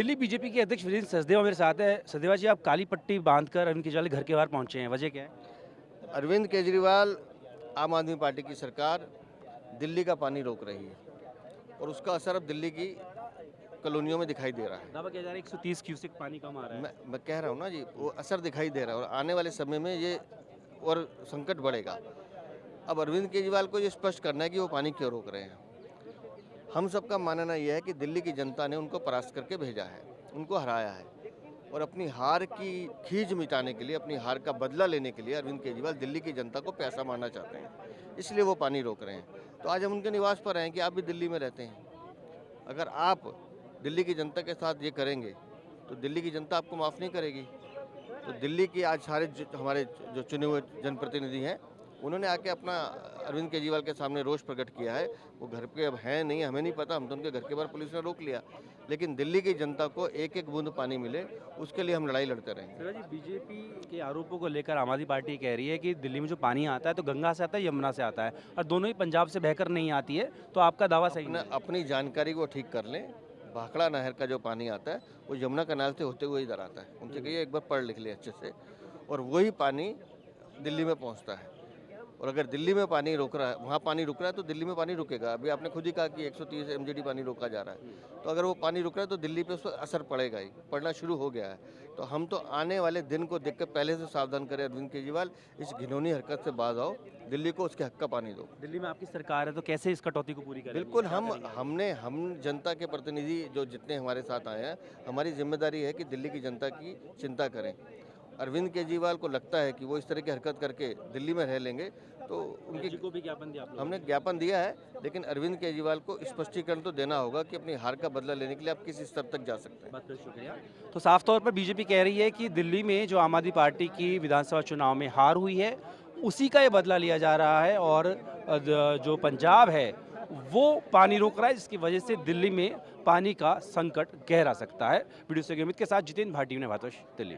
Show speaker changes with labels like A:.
A: Delhi BJP के अध्यक्ष वीरेंद्र सचदेवा मेरे साथ है। सचदेवा जी, आप काली पट्टी बांधकर अरविंद केजरीवाल के घर के बाहर पहुंचे हैं, वजह क्या है?
B: अरविंद केजरीवाल आम आदमी पार्टी की सरकार दिल्ली का पानी रोक रही है और उसका असर अब दिल्ली की कॉलोनियों में दिखाई दे रहा है।
A: दावा किया जा रहा है 130 क्यूसेक पानी कम आ रहा है।
B: मैं कह रहा हूँ ना जी, वो असर दिखाई दे रहा है और आने वाले समय में ये और संकट बढ़ेगा। अब अरविंद केजरीवाल को ये स्पष्ट करना है कि वो पानी क्यों रोक रहे हैं। हम सबका मानना यह है कि दिल्ली की जनता ने उनको परास्त करके भेजा है, उनको हराया है और अपनी हार की खींच मिटाने के लिए, अपनी हार का बदला लेने के लिए अरविंद केजरीवाल दिल्ली की जनता को पैसा मारना चाहते हैं, इसलिए वो पानी रोक रहे हैं। तो आज हम उनके निवास पर हैं कि आप भी दिल्ली में रहते हैं, अगर आप दिल्ली की जनता के साथ ये करेंगे तो दिल्ली की जनता आपको माफ़ नहीं करेगी। तो दिल्ली की आज सारे हमारे जो चुने हुए जनप्रतिनिधि हैं, उन्होंने आके अपना अरविंद केजरीवाल के सामने रोष प्रकट किया है। वो घर पे अब हैं नहीं, हमें नहीं पता, हम तो उनके घर के बाहर पुलिस ने रोक लिया, लेकिन दिल्ली की जनता को एक एक बूंद पानी मिले, उसके लिए हम लड़ाई लड़ते रहेंगे।
A: सचदेवा जी, बीजेपी के आरोपों को लेकर आम आदमी पार्टी कह रही है कि दिल्ली में जो पानी आता है तो गंगा से आता है, यमुना से आता है, और दोनों ही पंजाब से बहकर नहीं आती है। तो आपका दावा सही है?
B: अपनी जानकारी को ठीक कर लें। भाखड़ा नहर का जो पानी आता है वो यमुना कैनाल से होते हुए इधर आता है। उनसे कहिए एक बार पढ़ लिख ले अच्छे से, और वही पानी दिल्ली में पहुंचता है। और अगर दिल्ली में पानी रुक रहा है, वहाँ पानी रुक रहा है तो दिल्ली में पानी रुकेगा। अभी आपने खुद ही कहा कि 130 MGD पानी रोका जा रहा है, तो अगर वो पानी रुक रहा है तो दिल्ली पे उसका असर पड़ेगा ही, पड़ना शुरू हो गया है। तो हम तो आने वाले दिन को देखकर पहले से सावधान करें, अरविंद केजरीवाल इस घिनौनी हरकत से बाज आओ, दिल्ली को उसके हक का पानी दो।
A: दिल्ली में आपकी सरकार है तो कैसे इस कटौती को पूरी करेंगे?
B: बिल्कुल, हम जनता के प्रतिनिधि जो जितने हमारे साथ आए हैं, हमारी जिम्मेदारी है कि दिल्ली की जनता की चिंता करें। अरविंद केजरीवाल को लगता है कि वो इस तरह की हरकत करके दिल्ली में रह लेंगे, तो उनकी
A: को भी ज्ञापन दिया आप लोगों ने?
B: हमने ज्ञापन दिया है, लेकिन अरविंद केजरीवाल को स्पष्टीकरण तो देना होगा कि अपनी हार का बदला लेने के लिए आप किस स्तर तक जा सकते हैं।
A: बहुत बहुत शुक्रिया। तो साफ तौर पर बीजेपी कह रही है कि दिल्ली में जो आम आदमी पार्टी की विधानसभा चुनाव में हार हुई है, उसी का ये बदला लिया जा रहा है, और जो पंजाब है वो पानी रोक रहा है, जिसकी वजह से दिल्ली में पानी का संकट गहरा सकता है। वीडियो से अमित के साथ जितेंद्र भाटी ने, भारतवर्ष, दिल्ली।